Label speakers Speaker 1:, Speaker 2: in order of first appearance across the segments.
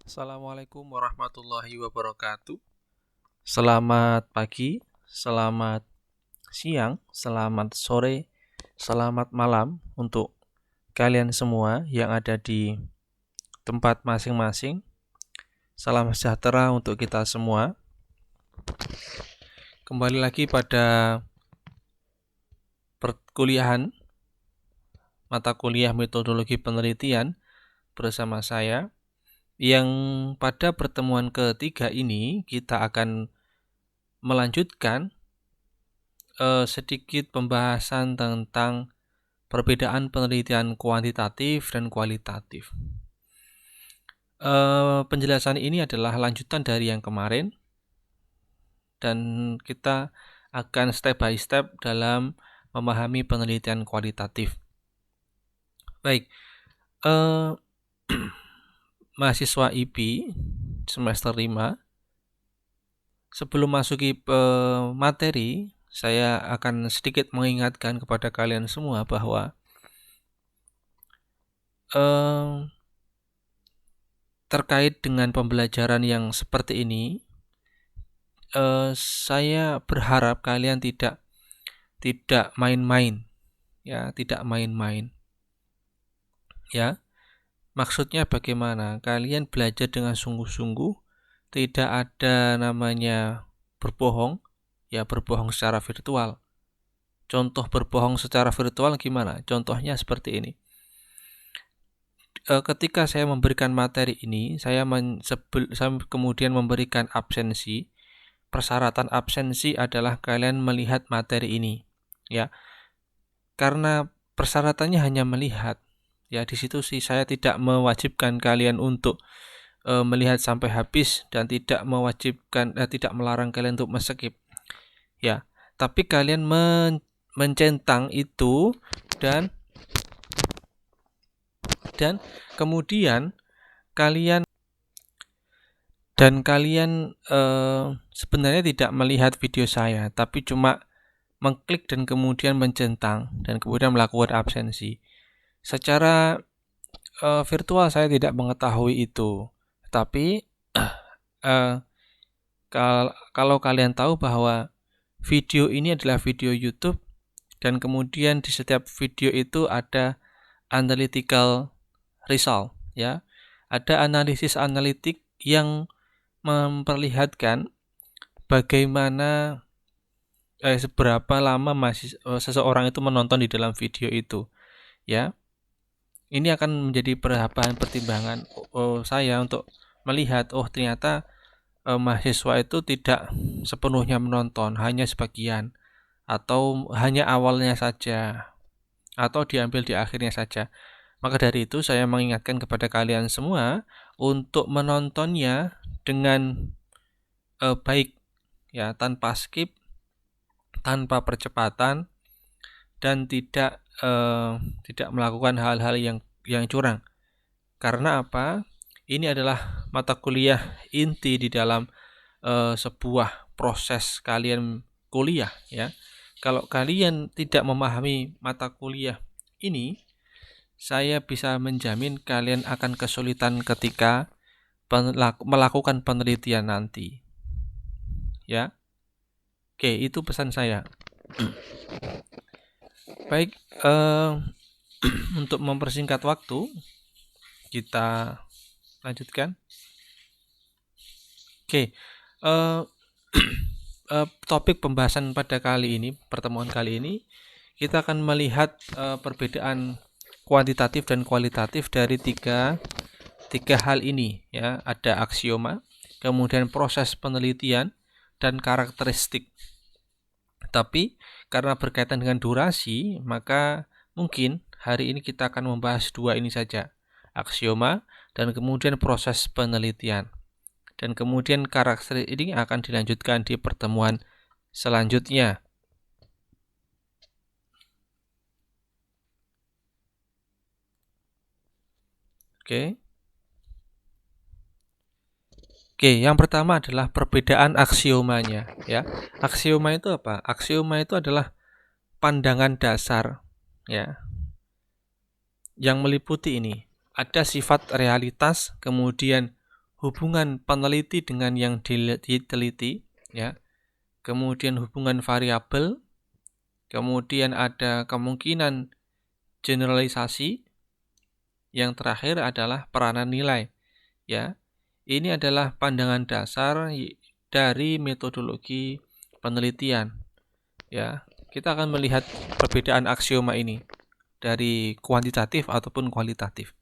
Speaker 1: Assalamualaikum warahmatullahi wabarakatuh. Selamat pagi, selamat siang, selamat sore, selamat malam untuk kalian semua yang ada di tempat masing-masing. Salam sejahtera untuk kita semua. Kembali lagi pada perkuliahan mata kuliah metodologi penelitian bersama saya, yang pada pertemuan ketiga ini kita akan melanjutkan sedikit pembahasan tentang perbedaan penelitian kuantitatif dan kualitatif. Penjelasan ini adalah lanjutan dari yang kemarin, dan kita akan step by step dalam memahami penelitian kualitatif. Baik, mahasiswa IP semester 5, sebelum masuki materi, saya akan sedikit mengingatkan kepada kalian semua bahwa terkait dengan pembelajaran yang seperti ini, saya berharap kalian tidak main-main, ya, tidak main-main. Ya, maksudnya bagaimana? Kalian belajar dengan sungguh-sungguh, tidak ada namanya berbohong, ya, berbohong secara virtual. Contoh berbohong secara virtual gimana? Contohnya seperti ini. Ketika saya memberikan materi ini, saya kemudian memberikan absensi. Persyaratan absensi adalah kalian melihat materi ini, ya. Karena persyaratannya hanya melihat, ya, di situ sih saya tidak mewajibkan kalian untuk melihat sampai habis dan tidak melarang kalian untuk men-skip, ya. Tapi kalian mencentang itu dan kemudian kalian sebenarnya tidak melihat video saya, tapi cuma mengklik dan kemudian mencentang dan kemudian melakukan absensi. Secara virtual saya tidak mengetahui itu, tapi kalau kalian tahu bahwa video ini adalah video YouTube dan kemudian di setiap video itu ada analytical result, ya, ada analisis analitik yang memperlihatkan bagaimana seberapa lama seseorang itu menonton di dalam video itu, ya. Ini akan menjadi pertimbangan saya untuk melihat, ternyata mahasiswa itu tidak sepenuhnya menonton, hanya sebagian, atau hanya awalnya saja, atau diambil di akhirnya saja. Maka dari itu saya mengingatkan kepada kalian semua untuk menontonnya dengan baik, ya, tanpa skip, tanpa percepatan, dan tidak melakukan hal-hal yang curang. Karena apa? Ini adalah mata kuliah inti di dalam sebuah proses kalian kuliah, ya. Kalau kalian tidak memahami mata kuliah ini, saya bisa menjamin kalian akan kesulitan ketika melakukan penelitian nanti, ya. Oke, itu pesan saya. Baik, untuk mempersingkat waktu, kita lanjutkan. Oke, topik pembahasan pada pertemuan kali ini, kita akan melihat perbedaan kuantitatif dan kualitatif dari tiga hal ini, ya. Ada aksioma, kemudian proses penelitian, dan karakteristik. Tapi karena berkaitan dengan durasi, maka mungkin hari ini kita akan membahas dua ini saja, aksioma dan kemudian proses penelitian. Dan kemudian karakteristik ini akan dilanjutkan di pertemuan selanjutnya. Oke, yang pertama adalah perbedaan aksiomanya, ya. Aksioma itu apa? Aksioma itu adalah pandangan dasar, ya, yang meliputi ini. Ada sifat realitas, kemudian hubungan peneliti dengan yang diteliti, ya. Kemudian hubungan variabel, kemudian ada kemungkinan generalisasi, yang terakhir adalah peranan nilai, ya. Ini adalah pandangan dasar dari metodologi penelitian, ya. Kita akan melihat perbedaan aksioma ini dari kuantitatif ataupun kualitatif.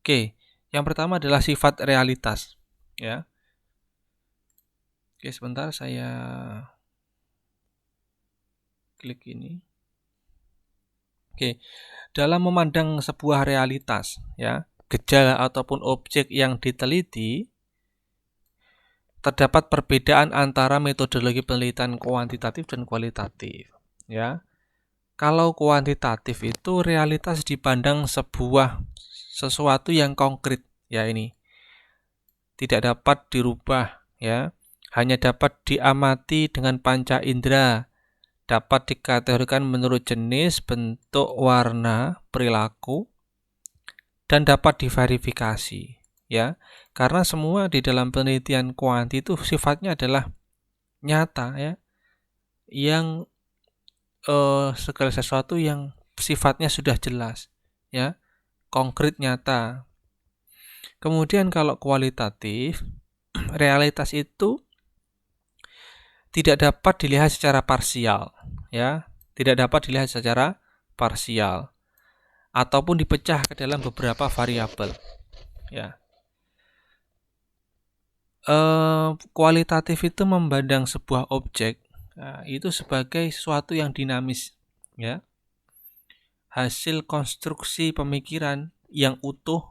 Speaker 1: Oke, yang pertama adalah sifat realitas, ya. Oke, sebentar saya klik ini. Oke, dalam memandang sebuah realitas, ya, gejala ataupun objek yang diteliti, terdapat perbedaan antara metodologi penelitian kuantitatif dan kualitatif, ya. Kalau kuantitatif itu realitas dipandang sesuatu yang konkret, ya, ini tidak dapat dirubah, ya, hanya dapat diamati dengan panca indera, dapat dikategorikan menurut jenis, bentuk, warna, perilaku, dan dapat diverifikasi, ya. Karena semua di dalam penelitian kuanti itu sifatnya adalah nyata, ya, yang segala sesuatu yang sifatnya sudah jelas, ya, konkret, nyata. Kemudian kalau kualitatif, realitas itu tidak dapat dilihat secara parsial, ya, tidak dapat dilihat secara parsial ataupun dipecah ke dalam beberapa variabel, ya. Kualitatif itu memandang sebuah objek, itu sebagai sesuatu yang dinamis, ya, hasil konstruksi pemikiran yang utuh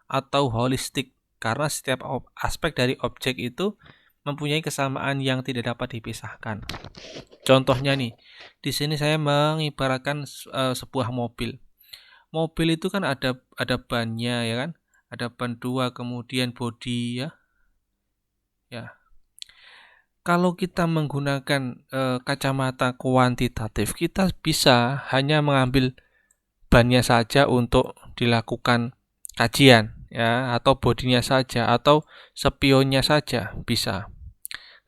Speaker 1: atau holistik, karena setiap aspek dari objek itu mempunyai kesamaan yang tidak dapat dipisahkan. Contohnya nih, di sini saya mengibaratkan sebuah mobil. Mobil itu kan ada bannya, ya kan? Ada ban 2, kemudian bodi, ya. Ya. Kalau kita menggunakan kacamata kuantitatif, kita bisa hanya mengambil bannya saja untuk dilakukan kajian, ya, atau bodinya saja, atau spionnya saja bisa.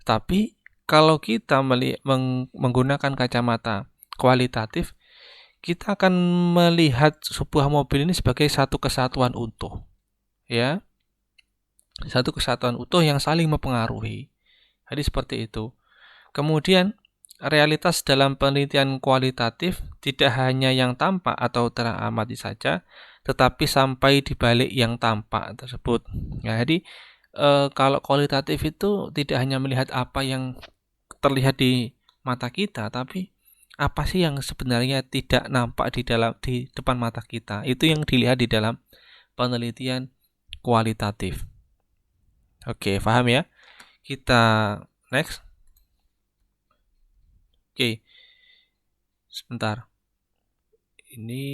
Speaker 1: Tapi kalau kita menggunakan kacamata kualitatif, kita akan melihat sebuah mobil ini sebagai satu kesatuan utuh, ya, satu kesatuan utuh yang saling mempengaruhi. Jadi seperti itu. Kemudian realitas dalam penelitian kualitatif tidak hanya yang tampak atau teramati saja, tetapi sampai di balik yang tampak tersebut. Ya, jadi kalau kualitatif itu tidak hanya melihat apa yang terlihat di mata kita, tapi apa sih yang sebenarnya tidak nampak di depan mata kita. Itu yang dilihat di dalam penelitian kualitatif. Oke, paham ya? Kita next. Oke. Sebentar. Ini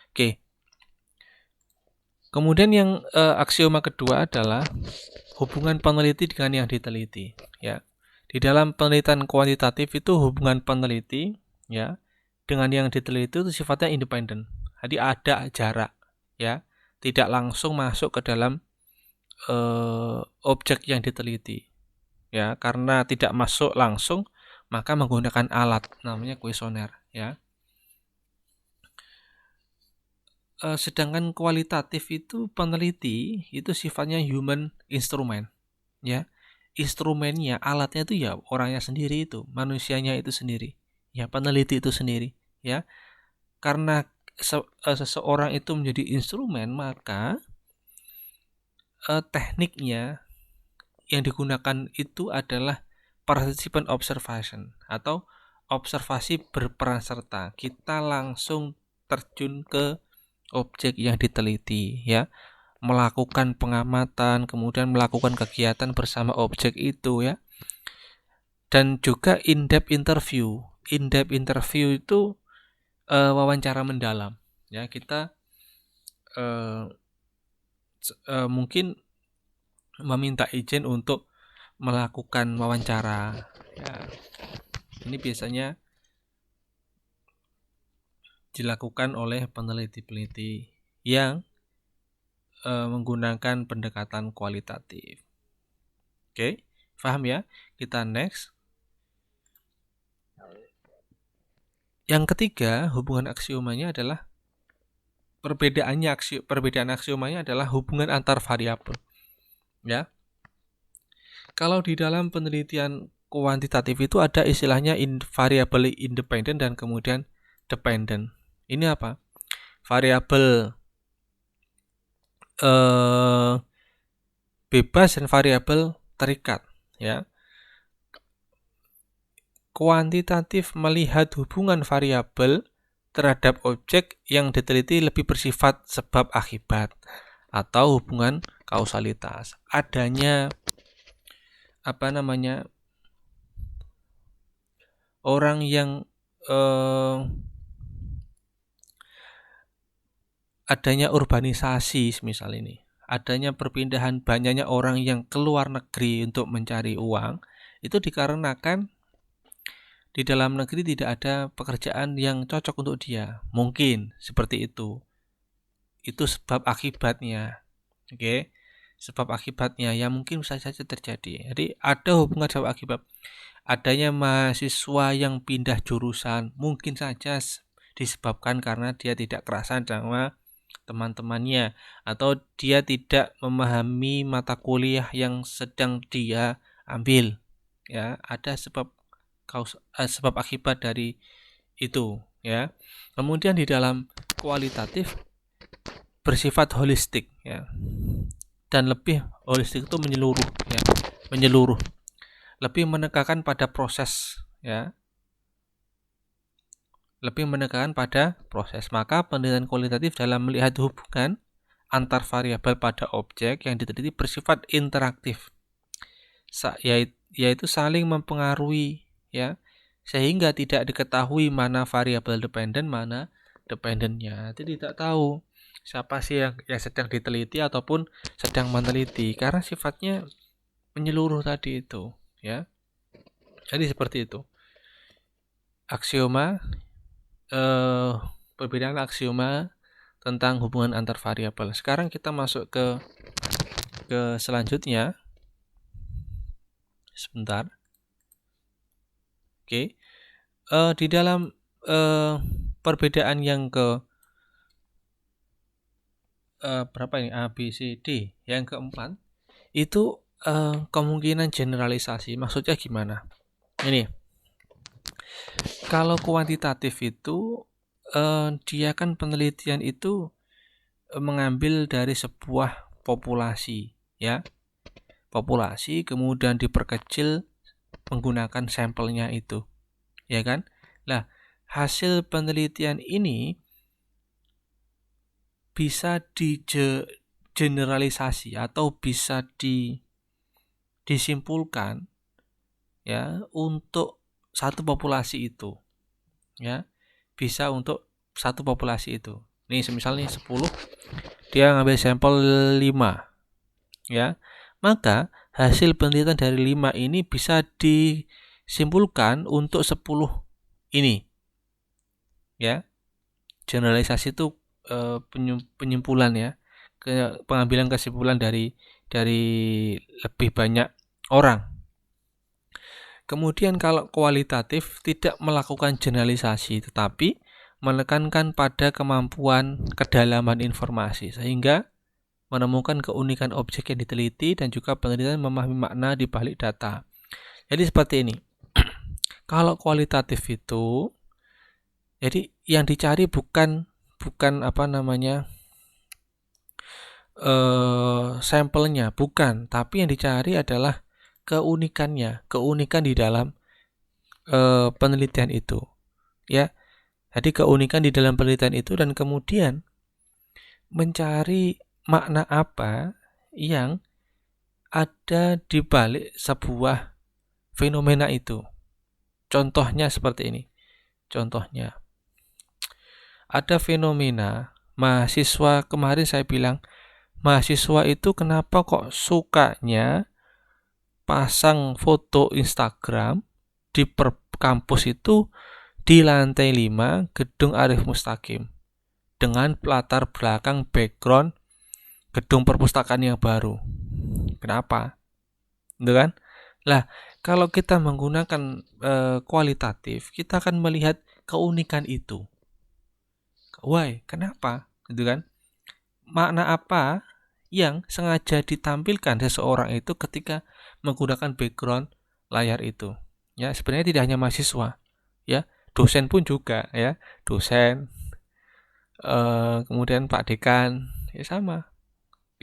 Speaker 1: oke. Kemudian yang aksioma kedua adalah hubungan peneliti dengan yang diteliti, ya. Di dalam penelitian kuantitatif itu hubungan peneliti, ya, dengan yang diteliti itu sifatnya independen. Jadi ada jarak, ya, tidak langsung masuk ke dalam objek yang diteliti, ya. Karena tidak masuk langsung, maka menggunakan alat namanya kuesioner, ya. Sedangkan kualitatif itu peneliti itu sifatnya human instrument, ya. Instrumennya, alatnya itu ya orangnya sendiri, itu manusianya itu sendiri, ya, peneliti itu sendiri, ya. Karena seseorang itu menjadi instrumen, maka tekniknya yang digunakan itu adalah participant observation atau observasi berperan serta. Kita langsung terjun ke objek yang diteliti, ya, melakukan pengamatan, kemudian melakukan kegiatan bersama objek itu, ya. Dan juga in-depth interview. In-depth interview itu wawancara mendalam, ya. Kita mungkin meminta izin untuk melakukan wawancara, Ya, ini biasanya dilakukan oleh peneliti-peneliti yang menggunakan pendekatan kualitatif. Oke, paham ya? Kita next. Yang ketiga, hubungan aksiomanya adalah perbedaan aksiomanya adalah hubungan antar variabel. Ya. Kalau di dalam penelitian kuantitatif itu ada istilahnya variabel independen dan kemudian dependent. Ini apa? Variabel bebas dan variabel terikat, ya. Kuantitatif melihat hubungan variabel terhadap objek yang diteliti lebih bersifat sebab akibat atau hubungan kausalitas. Adanya orang yang adanya urbanisasi misal ini, adanya perpindahan banyaknya orang yang keluar negeri untuk mencari uang, itu dikarenakan di dalam negeri tidak ada pekerjaan yang cocok untuk dia. Mungkin seperti itu. Itu sebab akibatnya. Oke. Sebab akibatnya yang mungkin bisa saja terjadi. Jadi ada hubungan sebab akibat. Adanya mahasiswa yang pindah jurusan mungkin saja disebabkan karena dia tidak kerasan sama teman-temannya atau dia tidak memahami mata kuliah yang sedang dia ambil. Ya, ada sebab akibat dari itu, ya. Kemudian di dalam kualitatif bersifat holistik, ya. Dan lebih holistik itu menyeluruh, ya. Menyeluruh. Lebih menekankan pada proses, ya. Lebih menekankan pada proses. Maka penelitian kualitatif dalam melihat hubungan antar variabel pada objek yang diteliti bersifat interaktif. Yaitu saling mempengaruhi, ya, sehingga tidak diketahui mana variabel dependen, mana dependennya. Jadi tidak tahu siapa sih yang sedang diteliti ataupun sedang meneliti karena sifatnya menyeluruh tadi itu, ya. Jadi seperti itu. Aksioma, perbedaan aksioma tentang hubungan antar variabel. Sekarang kita masuk ke selanjutnya. Sebentar. Oke. Di dalam perbedaan yang ke berapa ini? A, B, C, D. Yang keempat itu kemungkinan generalisasi. Maksudnya gimana? Ini. Kalau kuantitatif itu dia kan penelitian itu mengambil dari sebuah populasi, ya. Populasi kemudian diperkecil menggunakan sampelnya itu, ya kan? Nah, hasil penelitian ini bisa digeneralisasi atau bisa disimpulkan, ya, untuk satu populasi itu, ya. Bisa untuk satu populasi itu. Nih, semisal nih 10, dia ngambil sampel 5, ya. Maka hasil penelitian dari 5 ini bisa disimpulkan untuk 10 ini, ya. Generalisasi itu penyimpulan, ya, pengambilan kesimpulan dari lebih banyak orang. Kemudian kalau kualitatif tidak melakukan generalisasi tetapi menekankan pada kemampuan kedalaman informasi sehingga menemukan keunikan objek yang diteliti dan juga penelitian memahami makna di balik data. Jadi seperti ini. Kalau kualitatif itu, jadi yang dicari bukan sampelnya, bukan, tapi yang dicari adalah keunikan di dalam penelitian itu, ya. Jadi keunikan di dalam penelitian itu dan kemudian mencari makna apa yang ada di balik sebuah fenomena itu. Contohnya seperti ini. Contohnya, ada fenomena mahasiswa, kemarin saya bilang mahasiswa itu kenapa kok sukanya pasang foto Instagram di kampus itu di lantai 5 Gedung Arif Mustaqim dengan latar belakang background gedung perpustakaan yang baru. Kenapa? Gitu kan? Lah, kalau kita menggunakan kualitatif, kita akan melihat keunikan itu. Why? Kenapa? Gitu kan? Makna apa yang sengaja ditampilkan seseorang itu ketika menggunakan background layar itu? Ya, sebenarnya tidak hanya mahasiswa, ya, dosen pun juga, ya, dosen, kemudian Pak Dekan, ya sama.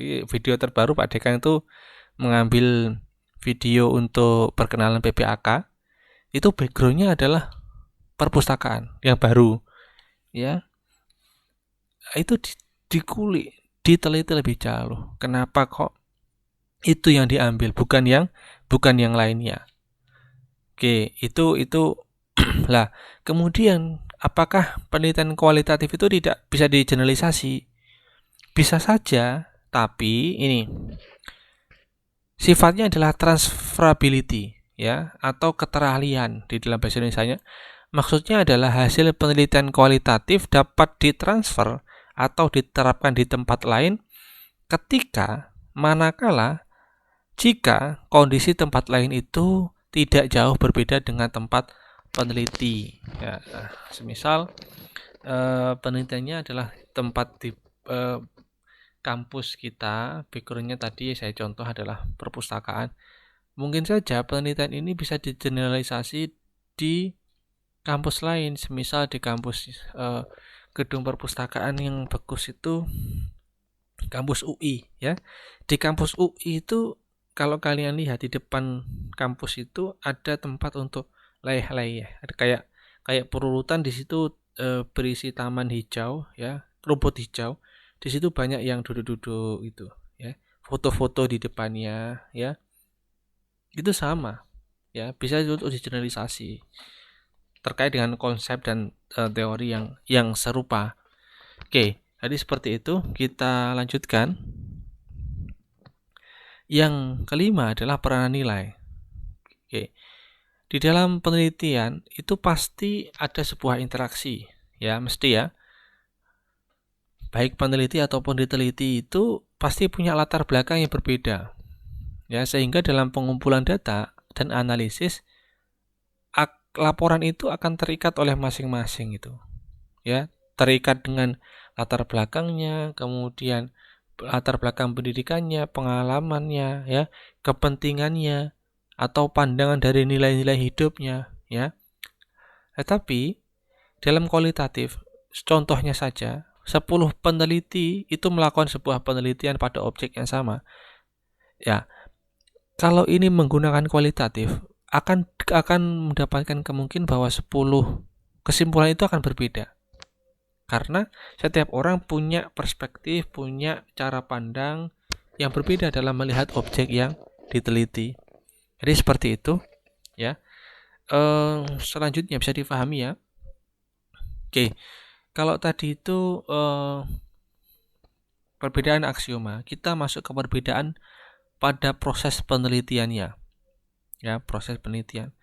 Speaker 1: Video terbaru Pak Dekan itu mengambil video untuk perkenalan PPAK, itu backgroundnya adalah perpustakaan yang baru, ya. Itu dikulik, diteliti lebih jauh. Kenapa kok itu yang diambil, bukan yang lainnya. Oke, itu lah. Kemudian apakah penelitian kualitatif itu tidak bisa digeneralisasi? Bisa saja, tapi ini sifatnya adalah transferability, ya, atau keterahlian di dalam bahasa Indonesianya. Maksudnya adalah hasil penelitian kualitatif dapat ditransfer atau diterapkan di tempat lain ketika manakala jika kondisi tempat lain itu tidak jauh berbeda dengan tempat peneliti. Ya, semisal penelitiannya adalah tempat di kampus kita, backgroundnya tadi saya contoh adalah perpustakaan. Mungkin saja penelitian ini bisa digeneralisasi di kampus lain, semisal di kampus gedung perpustakaan yang bagus itu kampus UI, ya. Di kampus UI itu kalau kalian lihat di depan kampus itu ada tempat untuk layah-layah, ada kayak perurutan di situ, berisi taman hijau, ya, rumput hijau. Di situ banyak yang duduk-duduk itu, ya, foto-foto di depannya, ya. Itu sama, ya, bisa untuk digeneralisasi terkait dengan konsep dan teori yang serupa. Oke, jadi seperti itu. Kita lanjutkan. Yang kelima adalah peranan nilai. Oke. Di dalam penelitian itu pasti ada sebuah interaksi, ya, mesti ya. Baik peneliti ataupun diteliti itu pasti punya latar belakang yang berbeda. Ya, sehingga dalam pengumpulan data dan analisis laporan itu akan terikat oleh masing-masing itu, ya, terikat dengan latar belakangnya, kemudian latar belakang pendidikannya, pengalamannya, ya, kepentingannya, atau pandangan dari nilai-nilai hidupnya, ya. Tetapi dalam kualitatif, contohnya saja, 10 peneliti itu melakukan sebuah penelitian pada objek yang sama, ya. Kalau ini menggunakan kualitatif, akan mendapatkan kemungkinan bahwa 10 kesimpulan itu akan berbeda. Karena setiap orang punya perspektif, punya cara pandang yang berbeda dalam melihat objek yang diteliti. Jadi seperti itu, ya. Selanjutnya bisa dipahami, ya. Oke, kalau tadi itu perbedaan aksioma, kita masuk ke perbedaan pada proses penelitiannya. Ya, proses penelitian.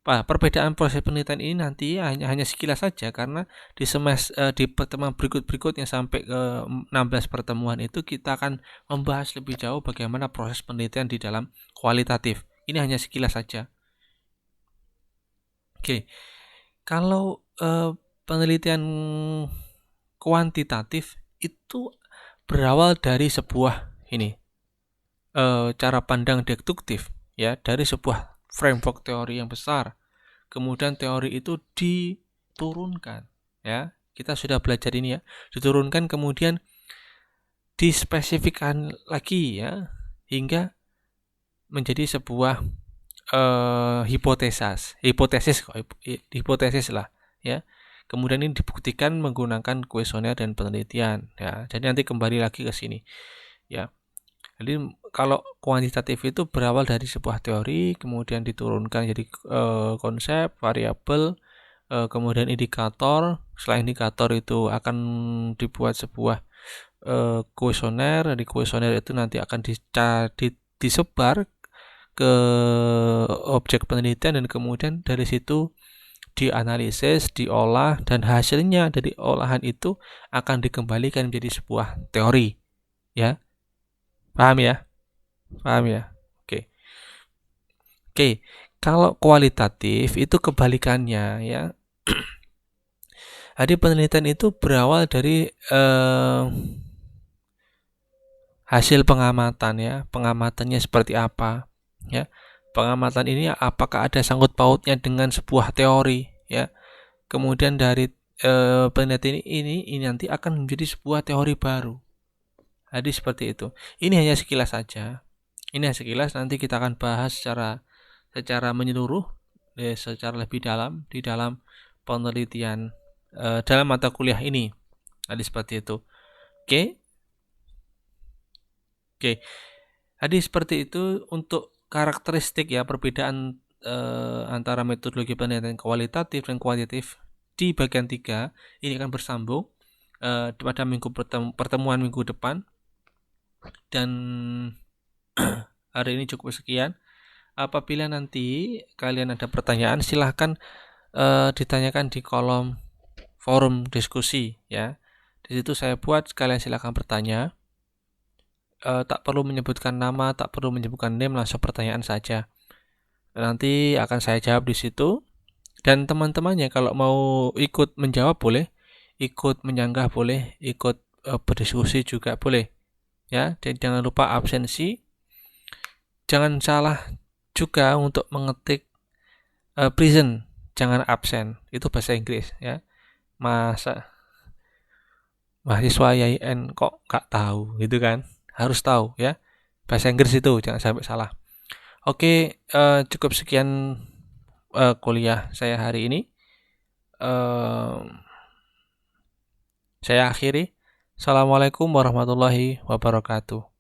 Speaker 1: Perbedaan proses penelitian ini nanti hanya sekilas saja, karena di pertemuan berikutnya sampai ke 16 pertemuan itu kita akan membahas lebih jauh bagaimana proses penelitian di dalam kualitatif. Ini hanya sekilas saja. Oke. Kalau penelitian kuantitatif itu berawal dari sebuah cara pandang deduktif, ya, dari sebuah framework teori yang besar. Kemudian teori itu diturunkan, ya. Kita sudah belajar ini, ya. Diturunkan kemudian dispesifikkan lagi, ya, hingga menjadi sebuah hipotesis lah, ya. Kemudian ini dibuktikan menggunakan kuesioner dan penelitian, ya. Jadi nanti kembali lagi ke sini, ya. Jadi kalau kuantitatif itu berawal dari sebuah teori, kemudian diturunkan jadi konsep, variabel, kemudian indikator. Setelah indikator itu akan dibuat sebuah kuesioner. Di kuesioner itu nanti akan disebar ke objek penelitian, dan kemudian dari situ dianalisis, diolah, dan hasilnya dari olahan itu akan dikembalikan menjadi sebuah teori, ya. Paham ya? Paham ya? Oke. Oke, kalau kualitatif itu kebalikannya, ya. Jadi penelitian itu berawal dari hasil pengamatan, ya. Pengamatannya seperti apa, ya. Pengamatan ini apakah ada sangkut pautnya dengan sebuah teori, ya. Kemudian dari penelitian ini nanti akan menjadi sebuah teori baru. Jadi seperti itu. Ini hanya sekilas saja. Ini hanya sekilas, nanti kita akan bahas secara menyeluruh, secara lebih dalam di dalam penelitian dalam mata kuliah ini. Jadi seperti itu. Oke. Jadi seperti itu untuk karakteristik, ya, perbedaan antara metodologi penelitian kualitatif dan kuantitatif di bagian 3 ini akan bersambung pada pertemuan minggu depan. Dan hari ini cukup sekian. Apabila nanti kalian ada pertanyaan, silahkan ditanyakan di kolom forum diskusi, ya. Di situ saya buat, kalian silahkan bertanya. Tak perlu menyebutkan nama, tak perlu menyebutkan name, langsung pertanyaan saja. Nanti akan saya jawab di situ. Dan teman-temannya kalau mau ikut menjawab boleh, ikut menyanggah boleh, ikut berdiskusi juga boleh, ya. Dan jangan lupa absensi. Jangan salah juga untuk mengetik present, jangan absen. Itu bahasa Inggris, ya. Masa mahasiswa YIN kok nggak tahu gitu kan? Harus tahu, ya. Bahasa Inggris itu jangan sampai salah. Oke, cukup sekian kuliah saya hari ini. Saya akhiri. Assalamualaikum warahmatullahi wabarakatuh.